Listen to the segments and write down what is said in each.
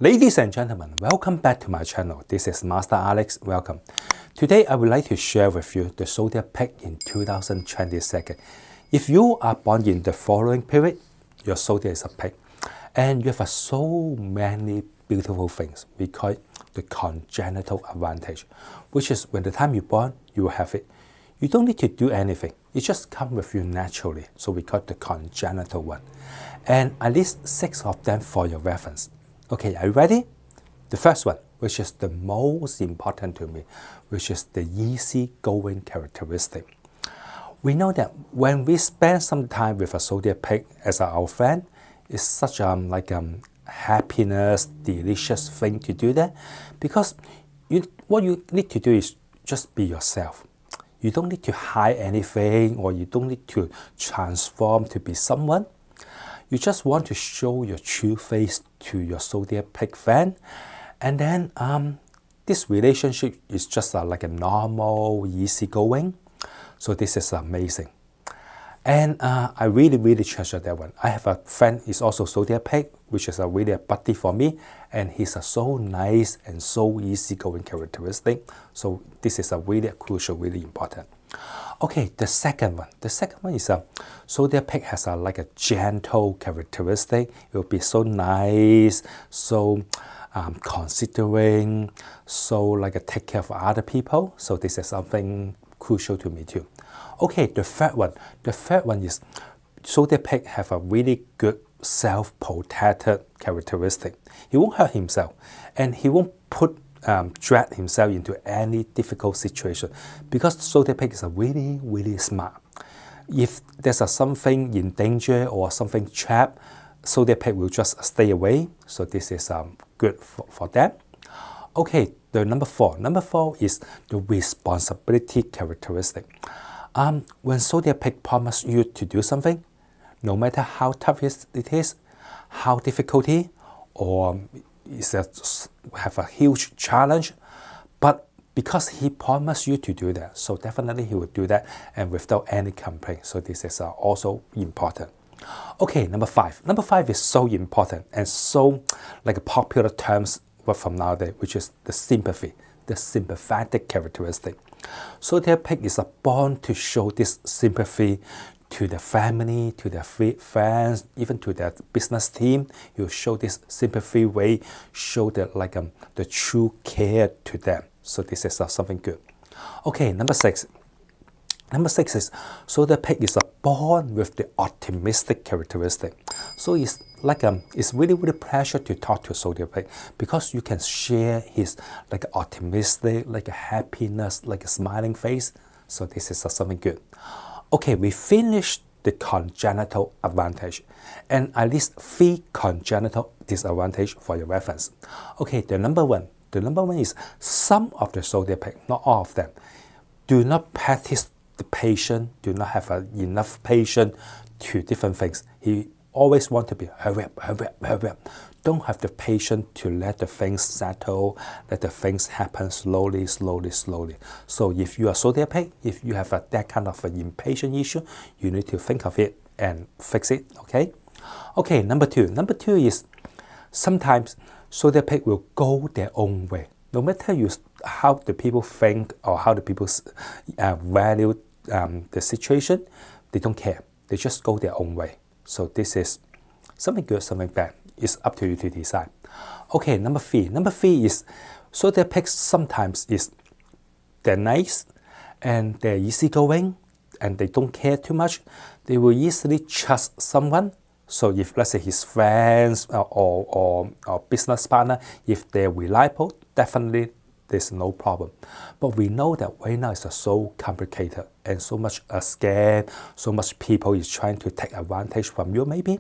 Ladies and gentlemen, welcome back to my channel. This is Master Alex. Welcome. Today I would like to share with you the Zodiac pick in 2022. If you are born in the following period, your Zodiac is a pick. And you have so many beautiful things. We call it the congenital advantage, which is when the time you're born, you will have it. You don't need to do anything. It just comes with you naturally. So we call it the congenital one. And I list 6 of them for your reference. Okay, are you ready? The first one, which is the most important to me, which is the easygoing characteristic. We know that when we spend some time with a Zodiac pick as our friend, it's such happiness, delicious thing to do that, because what you need to do is just be yourself. You don't need to hide anything, or you don't need to transform to be someone. You just want to show your true face to your Zodiac pick fan, and then this relationship is just like a normal, easygoing. So this is amazing, and I really treasure that one. I have a friend is also Zodiac pick, which is really a buddy for me, and he's a so nice and so easygoing characteristic. So this is a really crucial, really important. Okay, the second one. The second one is Zodiac pick has like a gentle characteristic. It will be so nice, so considering, so like a take care of other people. So this is something crucial to me too. Okay, the third one. The third one is Zodiac pick have a really good self-protected characteristic. He won't hurt himself, and he won't drag himself into any difficult situation, because Zodiac pick is a really smart. If there's something in danger or something trapped, Zodiac pick will just stay away. So this is good for them. Okay, the number 4. Number 4 is the responsibility characteristic. When Zodiac pick promise you to do something, no matter how tough it is, how difficult it is, or have a huge challenge, but because he promised you to do that, so definitely he will do that, and without any complaint. So this is also important. Okay, number 5. Number 5 is so important and so like a popular terms from nowadays, which is the sympathy, the sympathetic characteristic. So their pick is born to show this sympathy to the family, to their friends, even to their business team. You show this sympathy way, show the true care to them. So this is something good. Okay, number 6. Number 6 is Zodiac pick is born with the optimistic characteristic. So it's like it's really pleasure to talk to Zodiac pick, because you can share his optimistic, a happiness, a smiling face. So this is something good. Okay, we finished the congenital advantage, and I list 3 congenital disadvantage for your reference. Okay, the number 1. The number 1 is some of the Zodiac pick, not all of them, do not practice the patience, do not have enough patience to different things. He always want to be hurry up. Don't have the patience to let the things settle, let the things happen slowly. So if you are Zodiac pick, if you have that kind of an impatient issue, you need to think of it and fix it, okay? Okay, number 2. Number 2 is sometimes Zodiac pick will go their own way. No matter how the people think or how the people value the situation, they don't care. They just go their own way. So this is something good, something bad. It's up to you to decide. Okay, number 3. Number 3 is Zodiac pick sometimes they're nice and they're easygoing and they don't care too much. They will easily trust someone. So if, let's say, his friends or business partner, if they're reliable, definitely there's no problem. But we know that right now it's so complicated and so much scam, so much people is trying to take advantage from you maybe.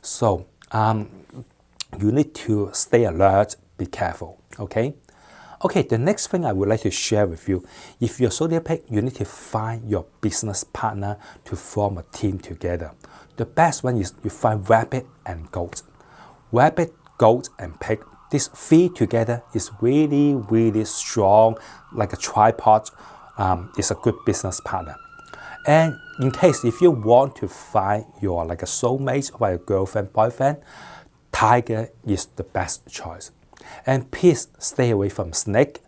So you need to stay alert, be careful, okay? Okay, the next thing I would like to share with you, if you're Zodiac pick, you need to find your business partner to form a team together. The best one is you find rabbit and goat. Rabbit, goat, and pig. These 3 together is really strong, like a tripod. Is a good business partner. And in case if you want to find your a soulmate or a girlfriend, boyfriend, tiger is the best choice. And please stay away from snake,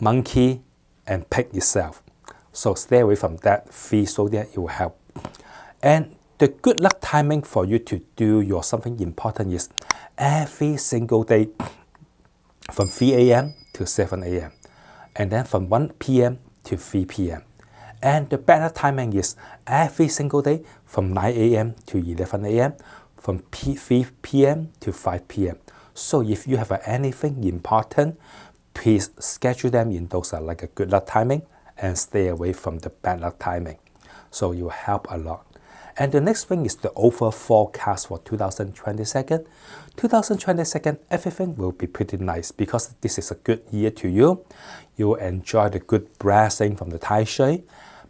monkey, and pig itself. So stay away from that 3 zodiac, it will help. And the good luck timing for you to do your something important is every single day from 3 a.m. to 7 a.m. and then from 1 p.m. to 3 p.m. And the better timing is every single day from 9 a.m. to 11 a.m. from 3 p.m. to 5 p.m. So if you have anything important, please schedule them in those like a good luck timing and stay away from the bad luck timing. So it will help a lot. And the next thing is the overall forecast for 2022. 2022, everything will be pretty nice because this is a good year to you. You will enjoy the good blessing from the Tai Shui.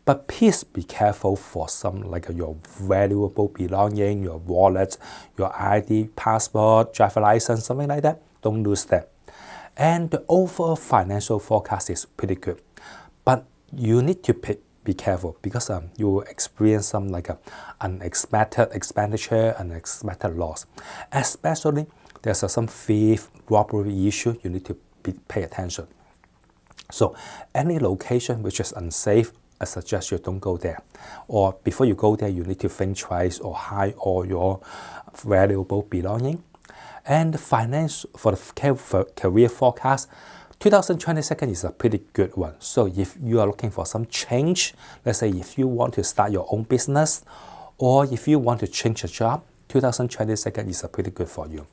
But please be careful for some like your valuable belonging, your wallet, your ID, passport, driver license, something like that. Don't lose them. And the overall financial forecast is pretty good. But you need to be careful because you will experience some like unexpected expenditure, unexpected loss. Especially there's some thief, robbery issue, you need to pay attention. So any location which is unsafe, I suggest you don't go there. Or before you go there, you need to think twice or hide all your valuable belonging. And the finance for the career forecast, 2022 is a pretty good one. So if you are looking for some change, let's say if you want to start your own business or if you want to change a job, 2022 is a pretty good for you.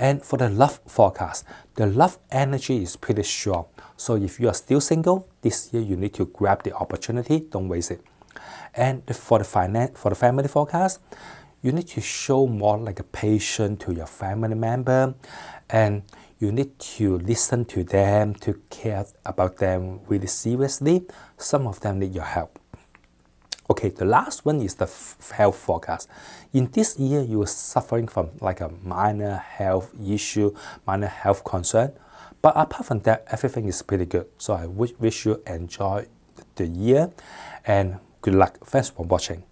And for the love forecast, the love energy is pretty strong. So if you are still single, this year you need to grab the opportunity, don't waste it. And for the family forecast, you need to show more like a patience to your family member, and you need to listen to them, to care about them really seriously. Some of them need your help. Okay, the last one is the health forecast. In this year, you are suffering from like a minor health issue, minor health concern. But apart from that, everything is pretty good. So I wish you enjoy the year and good luck. Thanks for watching.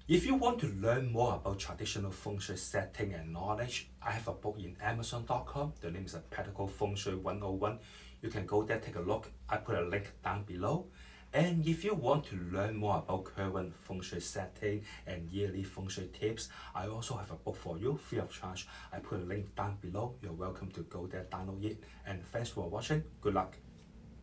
If you want to learn more about traditional feng shui setting and knowledge, I have a book in Amazon.com. The name is Practical Feng Shui 101. You can go there, take a look. I put a link down below. And if you want to learn more about current feng shui setting and yearly feng shui tips, I also have a book for you, free of charge. I put a link down below. You're welcome to go there, download it. And thanks for watching. Good luck.